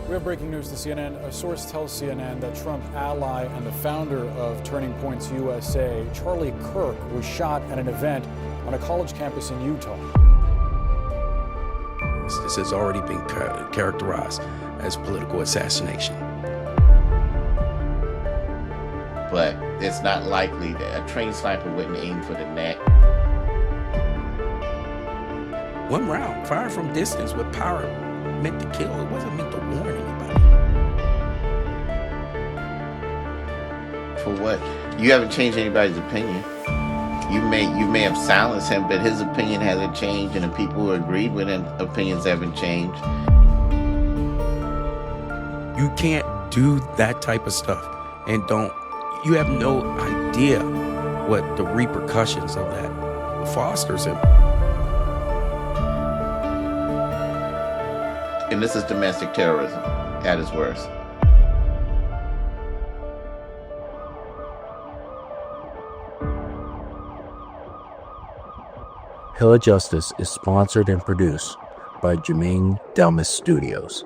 We have breaking news to CNN. A source tells CNN that Trump ally and the founder of Turning Points USA, Charlie Kirk, was shot at an event on a college campus in Utah. This has already been characterized as political assassination. But it's not likely that a trained sniper wouldn't aim for the neck. One round fired from distance with power meant to kill. It wasn't meant to warn anybody. For what? You haven't changed anybody's opinion. You may have silenced him, but his opinion hasn't changed, and the people who agreed with him, opinions haven't changed. You can't do that type of stuff and you have no idea what the repercussions of that fosters him. And this is domestic terrorism at its worst. Hill of Justice is sponsored and produced by Jermaine Delmas Studios.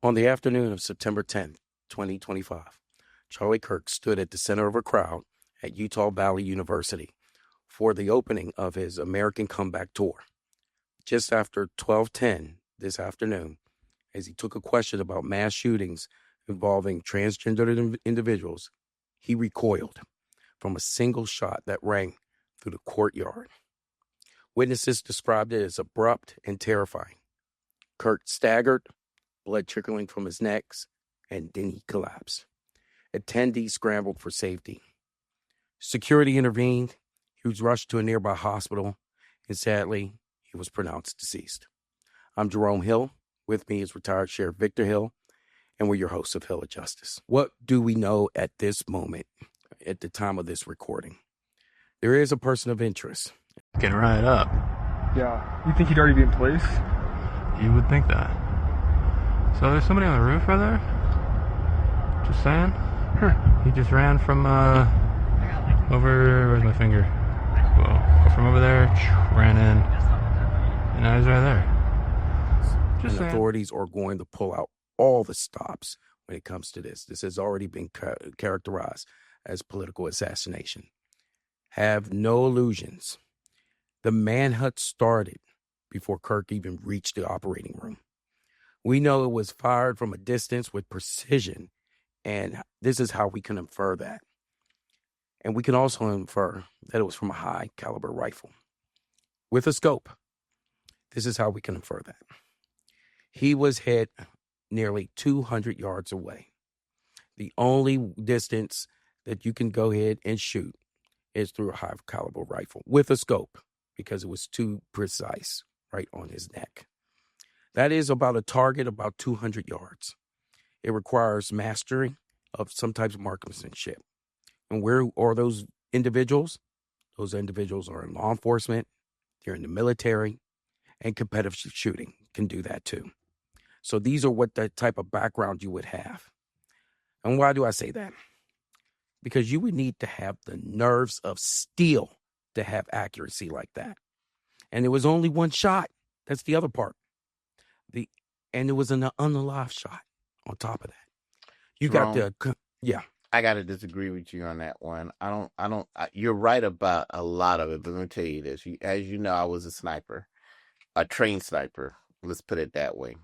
On the afternoon of September 10th, 2025, Charlie Kirk stood at the center of a crowd at Utah Valley University for the opening of his American Comeback Tour. Just after 12:10 this afternoon, as he took a question about mass shootings involving transgender individuals, he recoiled from a single shot that rang through the courtyard. Witnesses described it as abrupt and terrifying. Kirk staggered, blood trickling from his neck, and then he collapsed. Attendees scrambled for safety. Security intervened. He was rushed to a nearby hospital, and sadly, he was pronounced deceased. I'm Jerome Hill. With me is retired Sheriff Victor Hill, and we're your hosts of Hill of Justice. What do we know at this moment, at the time of this recording? There is a person of interest. Get right up. Yeah. You think he'd already be in place? You would think that. So there's somebody on the roof right there? Just saying. He just ran from over, where's my finger? Whoa. From over there, ran in. And now he's right there. Just saying. Authorities are going to pull out all the stops when it comes to this. This has already been characterized as political assassination. Have no illusions. The manhunt started before Kirk even reached the operating room. We know it was fired from a distance with precision, and this is how we can infer that. And we can also infer that it was from a high caliber rifle with a scope. This is how we can infer that. He was hit nearly 200 yards away. The only distance that you can go ahead and shoot is through a high caliber rifle with a scope, because it was too precise right on his neck. That is about a target about 200 yards. It requires mastery of some types of marksmanship. And where are those individuals? Those individuals are in law enforcement, they're in the military, and competitive shooting can do that too. So these are what the type of background you would have. And why do I say that? Because you would need to have the nerves of steel to have accuracy like that. And it was only one shot. That's the other part. And it was an unalive shot on top of that. You Jerome, got the, yeah. I got to disagree with you on that one. You're right about a lot of it, but let me tell you this. As you know, I was a sniper, a trained sniper. Let's put it that way.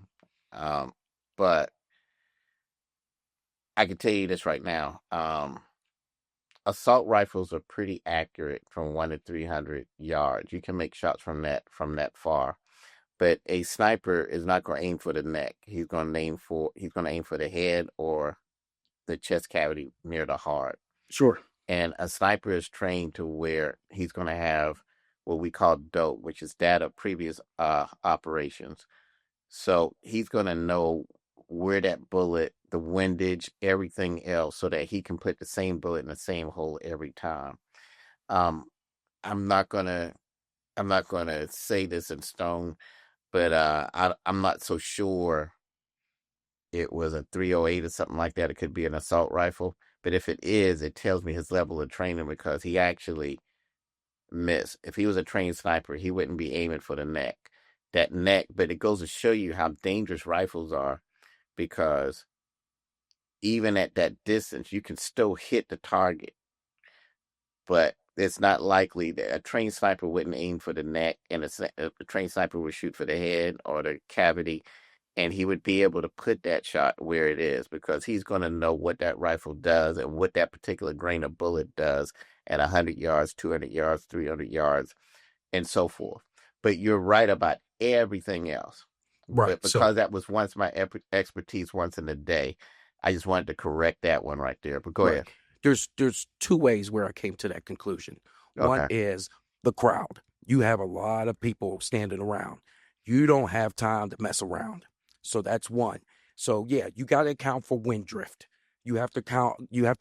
But I can tell you this right now. Assault rifles are pretty accurate from 1 to 300 yards. You can make shots from that far. But a sniper is not going to aim for the neck. He's going to aim for the head or the chest cavity near the heart. Sure. And a sniper is trained to where he's going to have what we call dope, which is data of previous operations. So he's going to know where that bullet, the windage, everything else, so that he can put the same bullet in the same hole every time. I'm not gonna say this in stone, but I'm not so sure it was a 308 or something like that. It could be an assault rifle. But if it is, it tells me his level of training, because he actually missed. If he was a trained sniper, he wouldn't be aiming for the neck. that neck. But it goes to show you how dangerous rifles are, because even at that distance, you can still hit the target. But it's not likely that a trained sniper wouldn't aim for the neck, and a trained sniper would shoot for the head or the cavity, and he would be able to put that shot where it is, because he's going to know what that rifle does and what that particular grain of bullet does at 100 yards, 200 yards, 300 yards, and so forth. But you're right about everything else. Right. But because that was once my expertise once in a day, I just wanted to correct that one right there. But go ahead. There's two ways where I came to that conclusion. One Okay. is the crowd. You have a lot of people standing around. You don't have time to mess around. So that's one. So yeah, you got to account for wind drift. You have to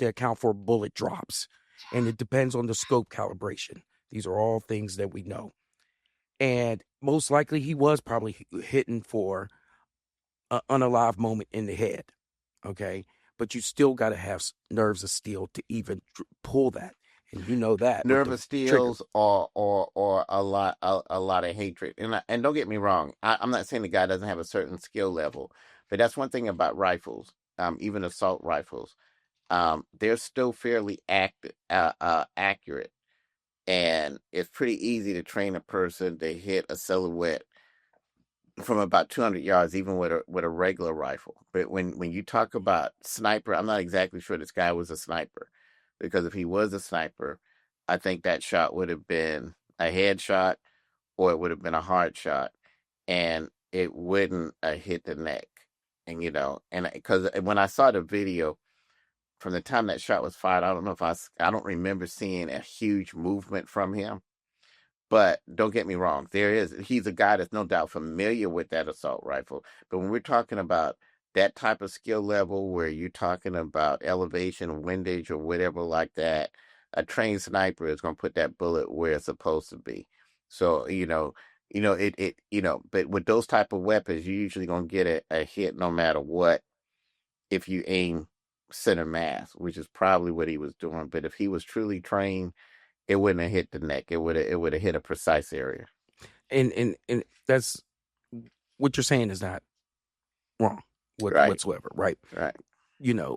account for bullet drops. And it depends on the scope calibration. These are all things that we know. And most likely he was probably hitting for an unalive moment in the head. Okay. But you still got to have nerves of steel to even pull that, and you know that Nerve of steels or a lot of hatred. And don't get me wrong, I'm not saying the guy doesn't have a certain skill level, but that's one thing about rifles, even assault rifles. They're still fairly accurate, and it's pretty easy to train a person to hit a silhouette from about 200 yards, even with a regular rifle. But when you talk about sniper, I'm not exactly sure this guy was a sniper, because if he was a sniper, I think that shot would have been a headshot, or it would have been a hard shot, and it wouldn't hit the neck. And and because when I saw the video from the time that shot was fired, I don't know if I don't remember seeing a huge movement from him. But don't get me wrong, he's a guy that's no doubt familiar with that assault rifle. But when we're talking about that type of skill level, where you're talking about elevation, windage, or whatever like that, a trained sniper is going to put that bullet where it's supposed to be. So, but with those type of weapons, you're usually going to get a hit no matter what, if you aim center mass, which is probably what he was doing. But if he was truly trained, it wouldn't have hit the neck. It would have hit a precise area. And that's what you're saying is not wrong Right. whatsoever, right? Right.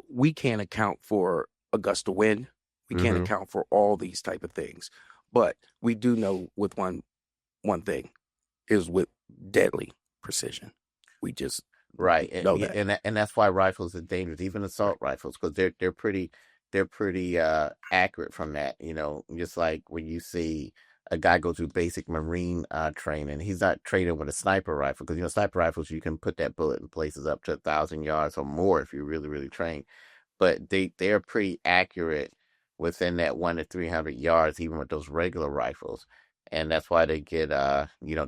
We can't account for a gust of wind. We can't account for all these type of things, but we do know with one thing is with deadly precision. We just right know that. And that's why rifles are dangerous, even assault rifles, because they're pretty accurate from that. Just like when you see a guy go through basic Marine training, he's not training with a sniper rifle, because sniper rifles, you can put that bullet in places up to 1,000 yards or more if you're really, really trained. But they're pretty accurate within that 100 to 300 yards, even with those regular rifles. And that's why they get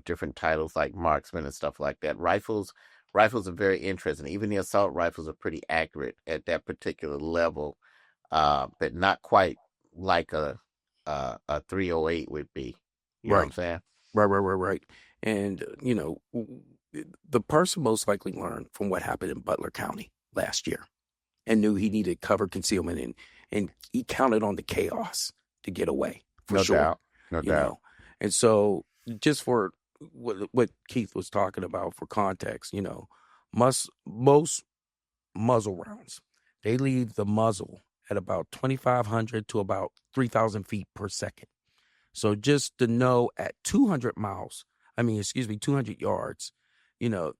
different titles like marksman and stuff like that. Rifles are very interesting. Even the assault rifles are pretty accurate at that particular level. But not quite like a 308 would be. You know what I'm saying? Right. And the person most likely learned from what happened in Butler County last year, and knew he needed cover concealment, and he counted on the chaos to get away. For sure. No doubt. And so, just for what Keith was talking about, for context, most muzzle rounds, they leave the muzzle at about 2,500 to about 3,000 feet per second. So just to know, at 200 yards,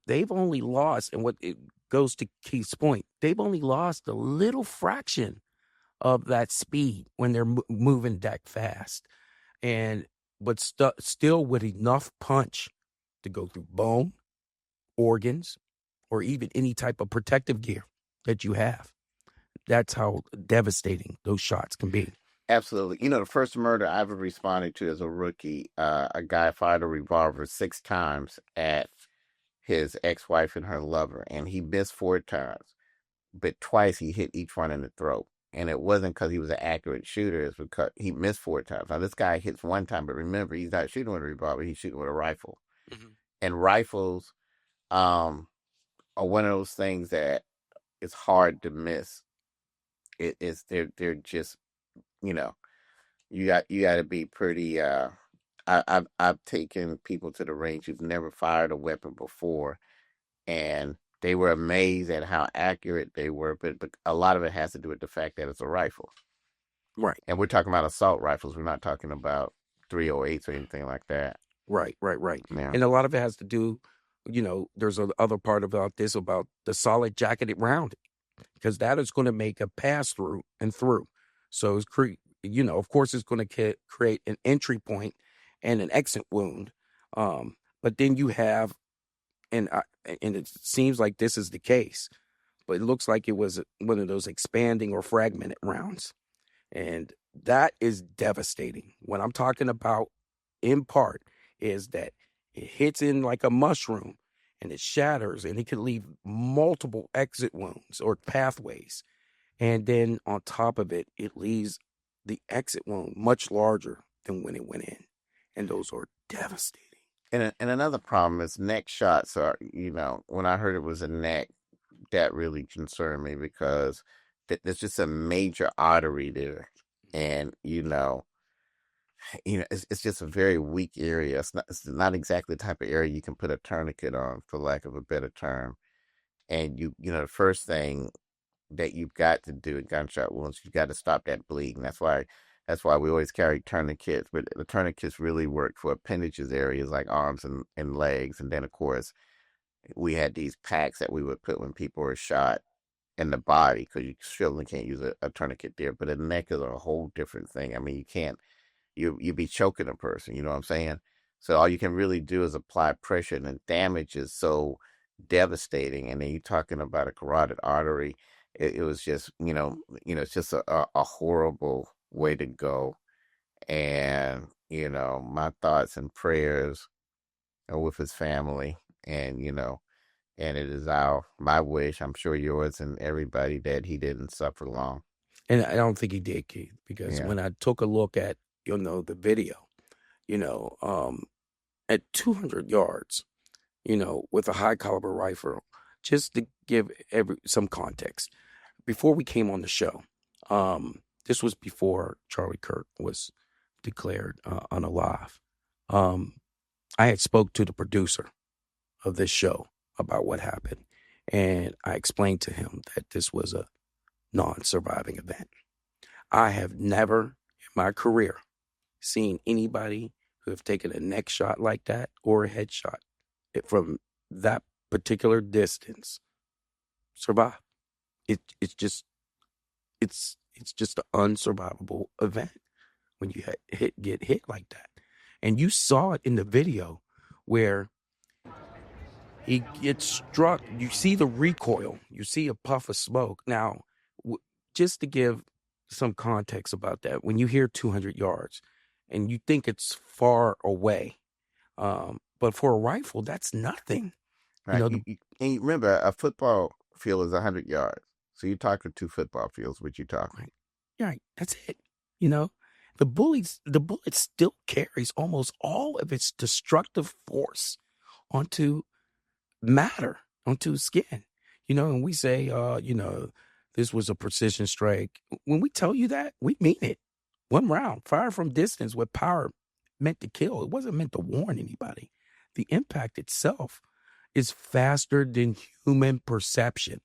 they've only lost, and what it goes to Keith's point, they've only lost a little fraction of that speed when they're moving that fast. But still with enough punch to go through bone, organs, or even any type of protective gear that you have. That's how devastating those shots can be. Absolutely. The first murder I ever responded to as a rookie, a guy fired a revolver 6 times at his ex-wife and her lover, and he missed 4 times, but twice he hit each one in the throat. And it wasn't because he was an accurate shooter, it's because he missed 4 times. Now, this guy hits 1 time, but remember, he's not shooting with a revolver, he's shooting with a rifle. And rifles are one of those things that it's hard to miss. They're just, you got to be pretty I've taken people to the range who've never fired a weapon before, and they were amazed at how accurate they were. But a lot of it has to do with the fact that it's a rifle, Right, and we're talking about assault rifles. We're not talking about 308s or anything like that. right. Yeah. And a lot of it has to do, there's a other part about this about the solid jacketed round, because that is going to make a pass through and through. So of course, it's going to create an entry point and an exit wound. But then you have, and it seems like this is the case, but it looks like it was one of those expanding or fragmented rounds. And that is devastating. What I'm talking about in part is that it hits in like a mushroom and it shatters, and it can leave multiple exit wounds or pathways. And then on top of it, it leaves the exit wound much larger than when it went in. And those are devastating. And another problem is neck shots are, when I heard it was a neck, that really concerned me because there's just a major artery there. And, it's just a very weak area. It's not exactly the type of area you can put a tourniquet on, for lack of a better term. And the first thing that you've got to do in gunshot wounds, you've got to stop that bleeding. That's why we always carry tourniquets, but the tourniquets really work for appendages areas like arms and legs. And then, of course, we had these packs that we would put when people were shot in the body, because you certainly can't use a tourniquet there. But a neck is a whole different thing. I mean, you can't, you'd be choking a person, you know what I'm saying? So all you can really do is apply pressure, and the damage is so devastating. And then you're talking about a carotid artery. It was just, it's just a horrible way to go. And, my thoughts and prayers are with his family. And, and it is my wish, I'm sure yours and everybody, that he didn't suffer long. And I don't think he did, Keith, because when I took a look at, the video, at 200 yards, with a high caliber rifle, just to give some context, before we came on the show, this was before Charlie Kirk was declared unalive. I had spoke to the producer of this show about what happened, and I explained to him that this was a non-surviving event. I have never in my career seen anybody who have taken a neck shot like that or a headshot from that particular distance survive. It's just an unsurvivable event when you get hit like that. And you saw it in the video where he gets struck. You see the recoil. You see a puff of smoke. Now, just to give some context about that, when you hear 200 yards and you think it's far away, but for a rifle, that's nothing. Right. And you remember, a football field is 100 yards. So you're talking 2 football fields, what you talking. Right. That's it. The bullet still carries almost all of its destructive force onto matter, onto skin. And we say, this was a precision strike. When we tell you that, we mean it. One round, fired from distance with power, meant to kill. It wasn't meant to warn anybody. The impact itself is faster than human perception.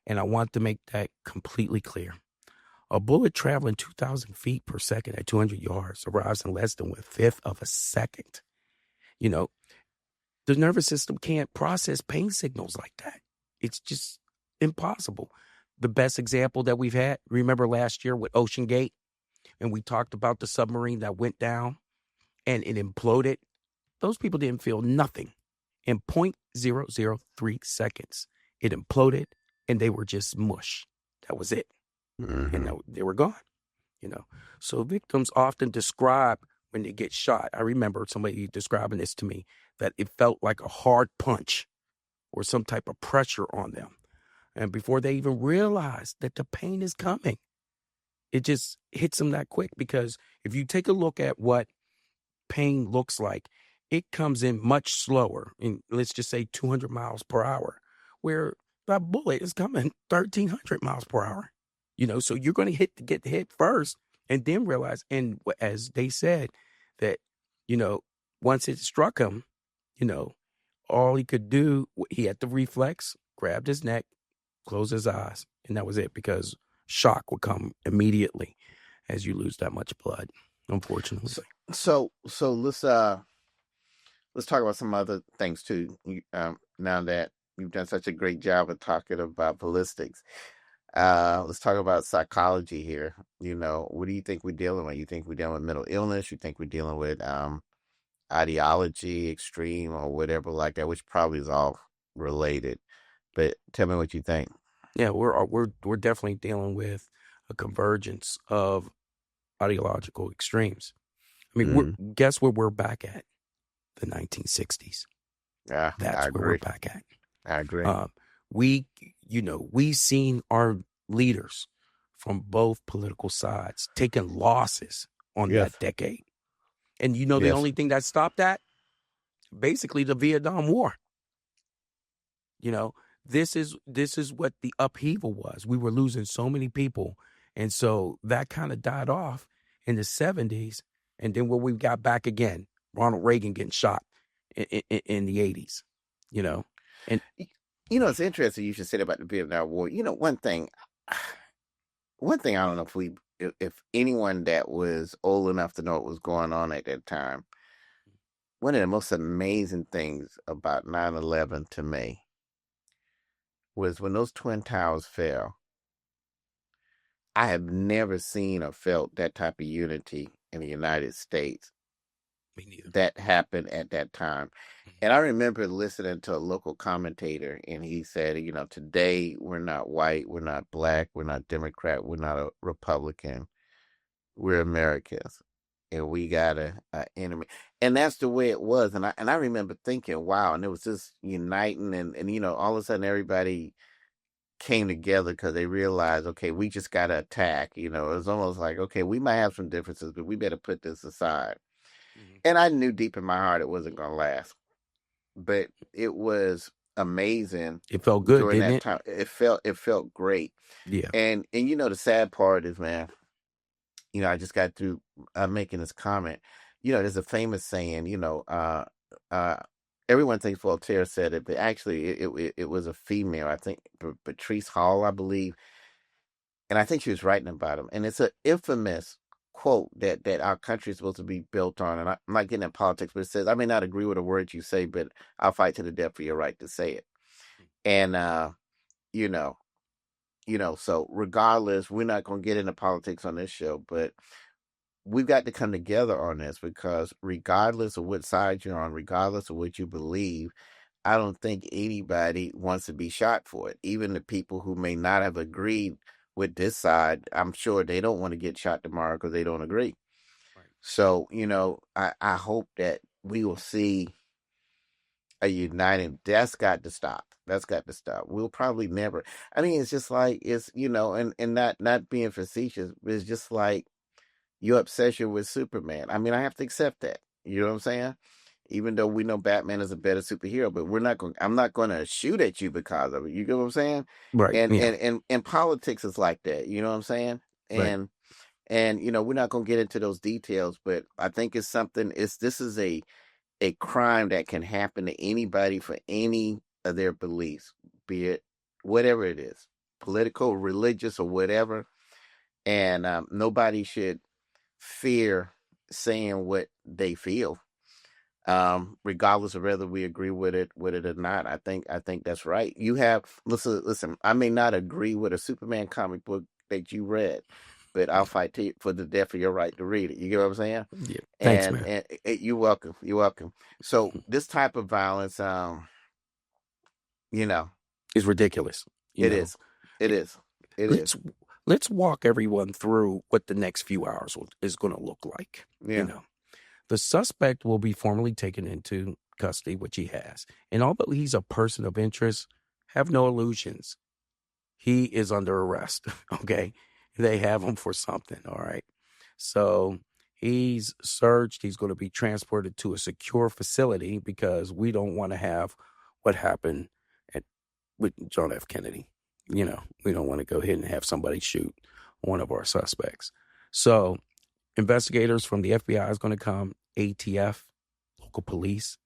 And I want to make that completely clear. A bullet traveling 2,000 feet per second at 200 yards arrives in less than 1/5 of a second. The nervous system can't process pain signals like that. It's just impossible. The best example that we've had, remember last year with Ocean Gate, and we talked about the submarine that went down and it imploded. Those people didn't feel nothing. In 0.003 seconds, it imploded and they were just mush. That was it. Mm-hmm. And they were gone. So victims often describe when they get shot. I remember somebody describing this to me, that it felt like a hard punch or some type of pressure on them. And before they even realize that the pain is coming, it just hits them that quick. Because if you take a look at what pain looks like, it comes in much slower, in let's just say 200 miles per hour, where that bullet is coming 1,300 miles per hour. So you're going to get hit first and then realize, and as they said, that you know, once it struck him, you know, all he could do, he had the reflex, grabbed his neck, closed his eyes, and that was it, because shock would come immediately as you lose that much blood, unfortunately. So let's talk about some other things too. Now that you've done such a great job of talking about ballistics, let's talk about psychology here. You know, what do you think we're dealing with? You think we're dealing with mental illness? You think we're dealing with ideology, extreme, or whatever like that, which probably is all related. But tell me what you think. Yeah, we're definitely dealing with a convergence of ideological extremes. I mean, guess where we're back at? The 1960s. Yeah, That's where we're back at. I agree. We've seen our leaders from both political sides taking losses on that decade. And the only thing that stopped that, basically the Vietnam War. This is what the upheaval was. We were losing so many people. And so that kind of died off in the 70s. And then when we got back again, Ronald Reagan getting shot in the 80s, And it's interesting you should say about the Vietnam War. One thing I don't know if anyone that was old enough to know what was going on at that time, one of the most amazing things about 9/11 to me was when those Twin Towers fell. I have never seen or felt that type of unity in the United States. Me neither. That happened at that time. And I remember listening to a local commentator, and he said, today we're not white, we're not black, we're not Democrat, we're not a Republican, we're Americans, and we got a enemy. And that's the way it was. And I remember thinking, wow, and it was just uniting, and all of a sudden everybody came together because they realized, okay, we just got to attack. It was almost like, okay, we might have some differences, but we better put this aside. Mm-hmm. And I knew deep in my heart it wasn't going to last, but it was amazing. It felt good, during didn't that time. It felt great. Yeah. And the sad part is, man, I just got through making this comment. There's a famous saying, everyone thinks Voltaire said it, but actually it was a female, I think, Patrice Hall, I believe. And I think she was writing about him. And it's an infamous quote that our country is supposed to be built on. And I'm not getting in politics, but it says, I may not agree with a word you say, but I'll fight to the death for your right to say it. And, so regardless, we're not going to get into politics on this show, but we've got to come together on this, because regardless of what side you're on, regardless of what you believe, I don't think anybody wants to be shot for it. Even the people who may not have agreed with this side, I'm sure they don't want to get shot tomorrow because they don't agree. Right. So, I hope that we will see a united. That's got to stop. We'll probably never. I mean, it's just like, it's, and not being facetious, but it's just like your obsession with Superman. I mean, I have to accept that. You know what I'm saying? Even though we know Batman is a better superhero, but I'm not going to shoot at you because of it. You get what I'm saying? Right. And politics is like that. You know what I'm saying? Right. And we're not going to get into those details, but I think it's something. This is a crime that can happen to anybody for any of their beliefs, be it whatever it is, political, religious, or whatever. And nobody should fear saying what they feel, regardless of whether we agree with it or not. I think that's right. You have listen. I may not agree with a Superman comic book that you read, but I'll fight for the death of your right to read it. You get what I'm saying? Yeah. Thanks, man. And you're welcome. You're welcome. So this type of violence, is ridiculous. It is. Let's walk everyone through what the next few hours is going to look like. Yeah. The suspect will be formally taken into custody, which he has. And although he's a person of interest, have no illusions. He is under arrest, okay? They have him for something, all right? So he's searched. He's going to be transported to a secure facility because we don't want to have what happened with John F. Kennedy. We don't want to go ahead and have somebody shoot one of our suspects. So investigators from the FBI is going to come ATF, local police.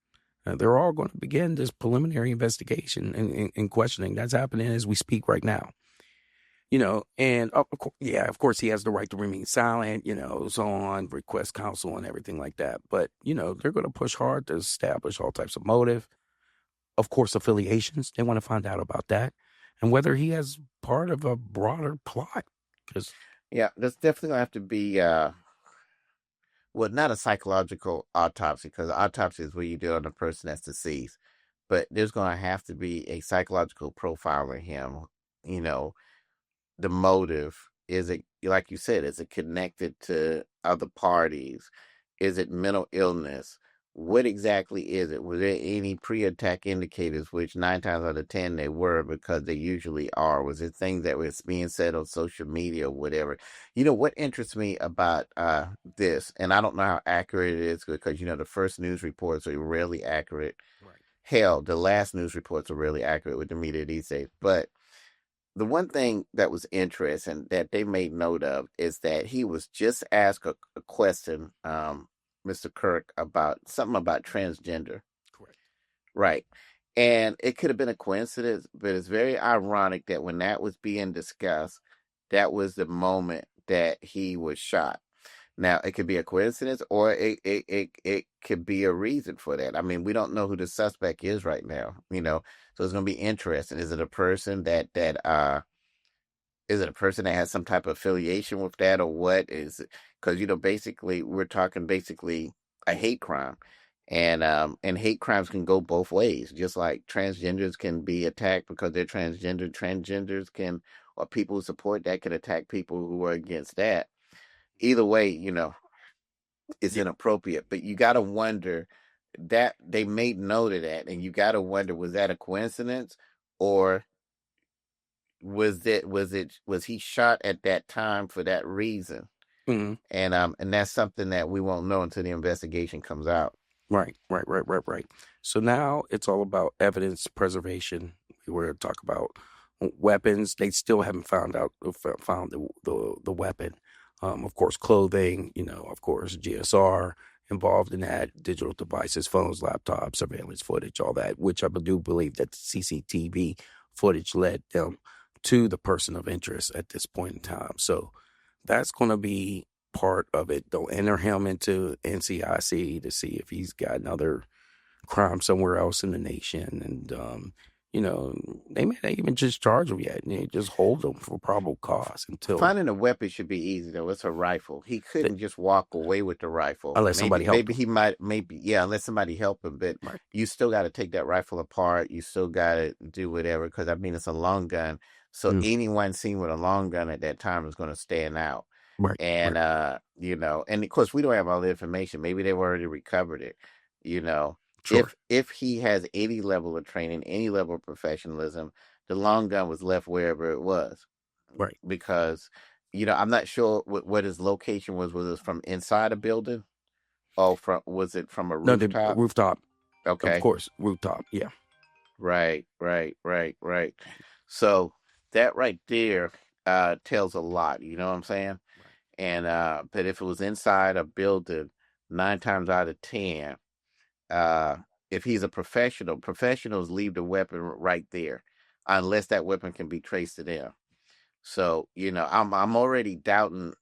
They're all going to begin this preliminary investigation and questioning. That's happening as we speak right now. And of course, he has the right to remain silent, so on, request counsel and everything like that. But, they're going to push hard to establish all types of motive. Of course, affiliations. They want to find out about that and whether he has part of a broader plot. Yeah, there's definitely going to have to be, not a psychological autopsy, because autopsy is where you do it on the person that's deceased. But there's going to have to be a psychological profile of him, the motive. Is it, like you said, is it connected to other parties? Is it mental illness? What exactly is it? Were there any pre-attack indicators, which 9 times out of 10 they were, because they usually are? Was it things that was being said on social media or whatever? What interests me about this, and I don't know how accurate it is, because the first news reports are rarely accurate. Right. Hell, the last news reports are really accurate with the media these days. But the one thing that was interesting that they made note of is that he was just asked a question, Mr. Kirk, about something about transgender. Correct. Right. And it could have been a coincidence, but it's very ironic that when that was being discussed, that was the moment that he was shot. Now, it could be a coincidence, or it could be a reason for that. I mean, we don't know who the suspect is right now, so it's going to be interesting. Is it a person that has some type of affiliation with that, or what is it? Because, basically, we're talking a hate crime. And hate crimes can go both ways, just like transgenders can be attacked because they're transgender. Transgenders can, or people who support that, can attack people who are against that. Either way, it's inappropriate. But you got to wonder that they made note of that, and you got to wonder, was that a coincidence, or was he shot at that time for that reason? Mm-hmm. And that's something that we won't know until the investigation comes out. Right. So now it's all about evidence preservation. We were to talk about weapons. They still haven't found the weapon. Of course, clothing, of course, GSR involved in that, digital devices, phones, laptops, surveillance footage, all that, which I do believe that the CCTV footage led them to the person of interest at this point in time. So that's going to be part of it. They'll enter him into NCIC to see if he's got another crime somewhere else in the nation. And, they may not even just charge him yet. They just hold him for probable cause until... Finding a weapon should be easy, though. It's a rifle. He couldn't just walk away with the rifle. Unless somebody help him. Unless somebody help him. But right. You still got to take that rifle apart. You still got to do whatever, because, it's a long gun. So anyone seen with a long gun at that time is going to stand out. Right. And, and of course, we don't have all the information. Maybe they've already recovered it, Sure. If he has any level of training, any level of professionalism, the long gun was left wherever it was. Right. Because, I'm not sure what his location was. Was it from inside a building? Or was it from a rooftop? No, the rooftop. Okay. Of course, rooftop. Yeah. Right. So that right there tells a lot, you know what I'm saying? Right. And but if it was inside a building, 9 times out of 10, if he's a professional, professionals leave the weapon right there, unless that weapon can be traced to them. So, I'm already doubting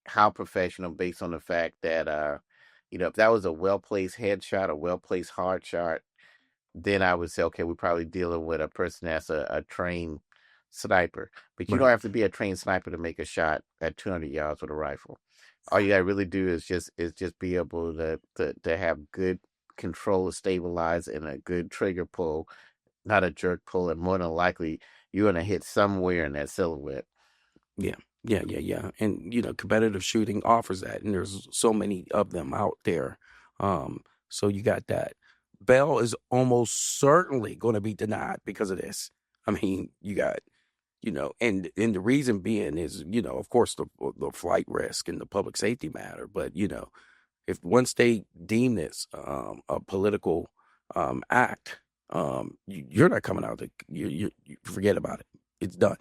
how professional, based on the fact that, if that was a well-placed headshot, a well-placed hard shot, then I would say, okay, we're probably dealing with a person that's a trained sniper. But you don't have to be a trained sniper to make a shot at 200 yards with a rifle. All you gotta really do is just be able to have good control, stabilize, and a good trigger pull, not a jerk pull, and more than likely you're gonna hit somewhere in that silhouette. Yeah. And competitive shooting offers that, and there's so many of them out there. So you got that. Bail is almost certainly going to be denied because of this. I mean, you got, and the reason being is, of course, the flight risk and the public safety matter. But, if once they deem this a political act, you're not coming out. You forget about it. It's done.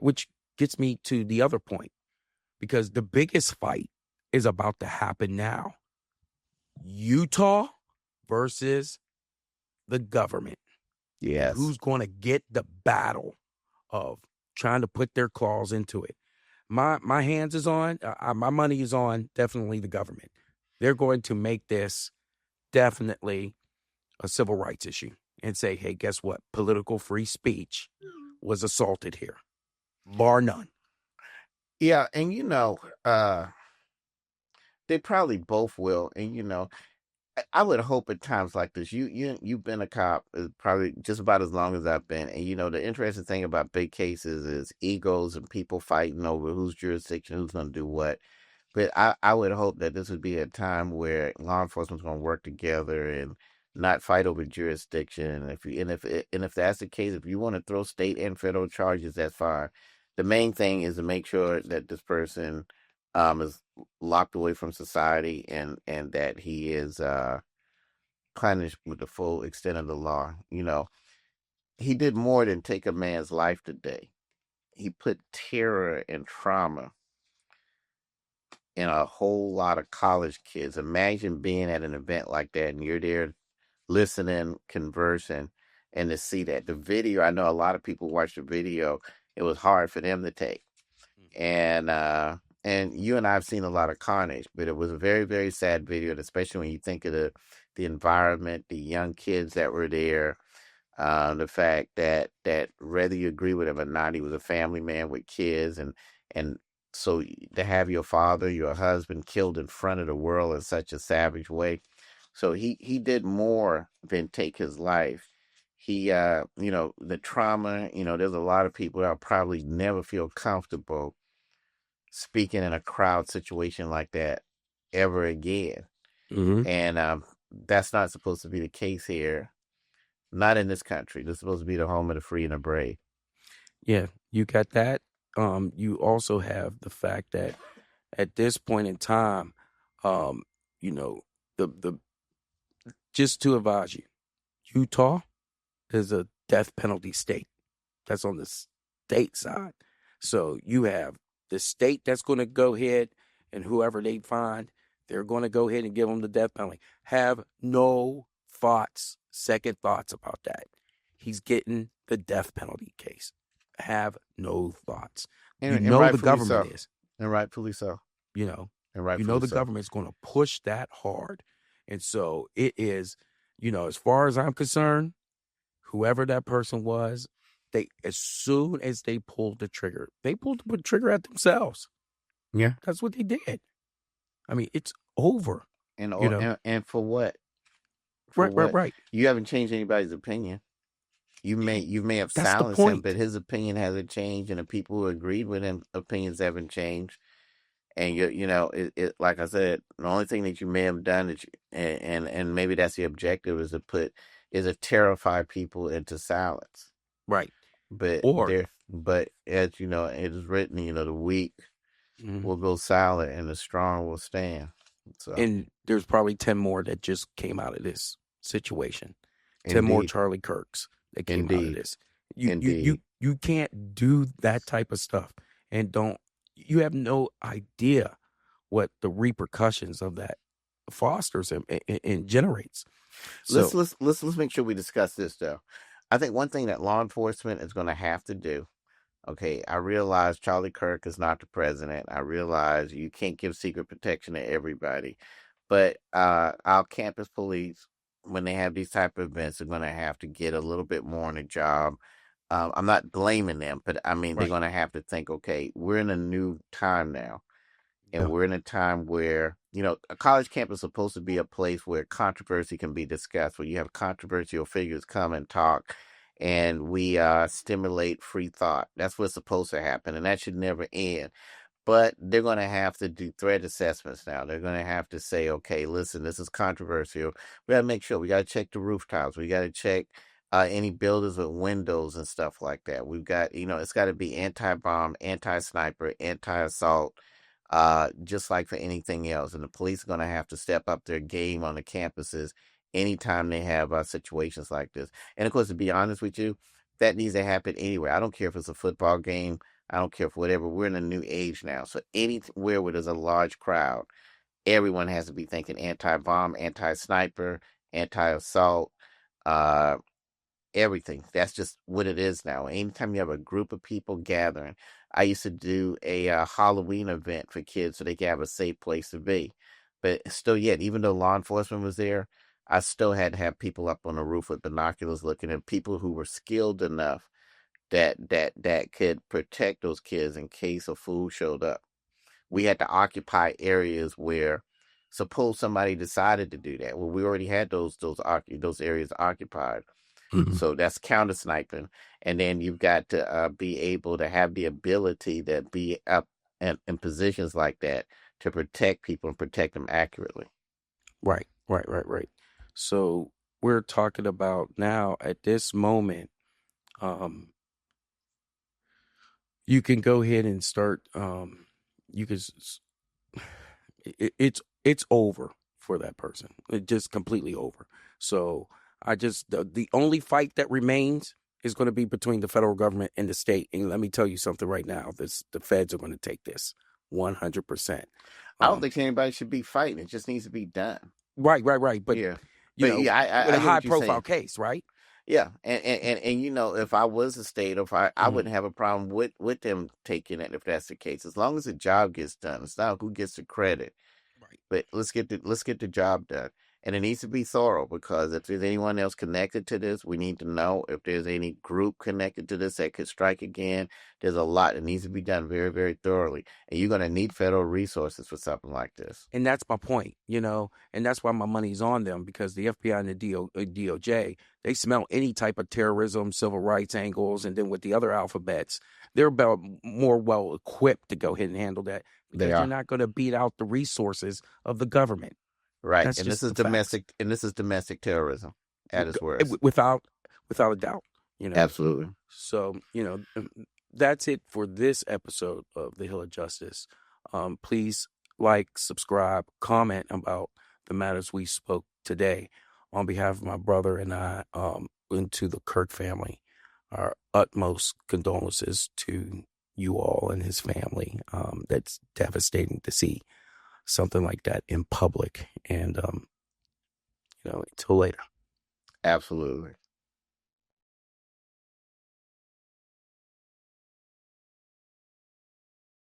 Which gets me to the other point, because the biggest fight is about to happen now. Utah versus the government. Yes. Who's going to get the battle of trying to put their claws into it? My hands is on, my money is on definitely the government. They're going to make this definitely a civil rights issue and say, hey, guess what? Political free speech was assaulted here, bar none. Yeah, and they probably both will. And I would hope at times like this. You've been a cop probably just about as long as I've been, and the interesting thing about big cases is egos and people fighting over whose jurisdiction, who's going to do what. But I would hope that this would be a time where law enforcement's going to work together and not fight over jurisdiction. And if that's the case, if you want to throw state and federal charges, that's fine. The main thing is to make sure that this person is locked away from society and that he is punished with the full extent of the law. He did more than take a man's life today. He put terror and trauma in a whole lot of college kids. Imagine being at an event like that and you're there listening, conversing, and to see that. The video, I know a lot of people watched the video. It was hard for them to take. And you and I have seen a lot of carnage, but it was a very, very sad video, and especially when you think of the environment, the young kids that were there, the fact that whether you agree with him or not, he was a family man with kids, and so to have your father, your husband killed in front of the world in such a savage way. So he did more than take his life. He, the trauma, there's a lot of people that probably never feel comfortable speaking in a crowd situation like that ever again. Mm-hmm. And that's not supposed to be the case here. Not in this country. This is supposed to be the home of the free and the brave. Yeah, you got that. You also have the fact that at this point in time, the just to advise you, Utah is a death penalty state. That's on the state side. So you have the state that's going to go ahead and whoever they find, they're going to go ahead and give them the death penalty. Have no second thoughts about that. He's getting the death penalty case. Have no thoughts. And the government is. And rightfully so. And rightfully the so. government's going to push that hard. And so it is, as far as I'm concerned, whoever that person was, as soon as they pulled the trigger, they pulled the trigger at themselves. Yeah. That's what they did. I mean, it's over. And for what? Right. You haven't changed anybody's opinion. You may have That's silenced the him, point. but his opinion hasn't changed, and the people who agreed with him opinions haven't changed. And it like I said, the only thing that you may have done is, and maybe that's the objective, is to terrify people into silence. Right. But as you know, it is written, the weak will go silent and the strong will stand. So, and there's probably 10 more that just came out of this situation. 10 more Charlie Kirks that came out of this. You can't do that type of stuff and you have no idea what the repercussions of that fosters and generates. So, let's make sure we discuss this though. I think one thing that law enforcement is going to have to do. Okay, I realize Charlie Kirk is not the president. I realize you can't give secret protection to everybody, but our campus police, when they have these type of events, are going to have to get a little bit more on the job. I'm not blaming them, but I mean, they're going to have to think, okay, we're in a new time now. And we're in a time where, a college campus is supposed to be a place where controversy can be discussed, where you have controversial figures come and talk, and we stimulate free thought. That's what's supposed to happen, and that should never end. But they're going to have to do threat assessments now. They're going to have to say, okay, listen, this is controversial. We got to make sure. We got to check the rooftops. We got to check any buildings with windows and stuff like that. We've got, it's got to be anti-bomb, anti-sniper, anti-assault, just like for anything else. And the police are going to have to step up their game on the campuses anytime they have situations like this. And of course, to be honest with you, that needs to happen anywhere. I don't care if it's a football game. I don't care for whatever. We're in a new age now. So anywhere where there's a large crowd, everyone has to be thinking anti-bomb, anti-sniper, anti-assault, uh, everything. That's just what it is now. Anytime you have a group of people gathering, I used to do a Halloween event for kids so they could have a safe place to be. But still, yet, even though law enforcement was there, I still had to have people up on the roof with binoculars looking at people who were skilled enough that could protect those kids in case a fool showed up. We had to occupy areas where, suppose somebody decided to do that. Well, we already had those areas occupied. Mhm. So that's counter sniping, and then you've got to be able to have the ability to be up in positions like that to protect people and protect them accurately. Right. So we're talking about now at this moment, you can go ahead and start, you can, it's over for that person. It's just completely over. So the only fight that remains is going to be between the federal government and the state. And let me tell you something right now, the feds are going to take this 100%. I don't think anybody should be fighting. It just needs to be done. Right. But, Yeah. I I a get high what you're profile saying. case, right? Yeah, and if I was a state, or if I wouldn't have a problem with them taking it if that's the case, as long as the job gets done. It's not who gets the credit. Right. But let's get the job done, and it needs to be thorough, because if there's anyone else connected to this, we need to know. If there's any group connected to this that could strike again, there's a lot that needs to be done very, very thoroughly, and you're going to need federal resources for something like this. And that's my point, and that's why my money's on them, because the FBI and the DOJ, they smell any type of terrorism, civil rights angles, and then with the other alphabets, they're about more well equipped to go ahead and handle that, because They are. you're not going to beat out the resources of the government. Right, That's and just this is the facts. domestic terrorism at its worst. Without a doubt, Absolutely. So, that's it for this episode of The Hill of Justice. Please like, subscribe, comment about the matters we spoke today. On behalf of my brother and I, and to the Kirk family, our utmost condolences to you all and his family. That's devastating to see something like that in public. And, until later. Absolutely.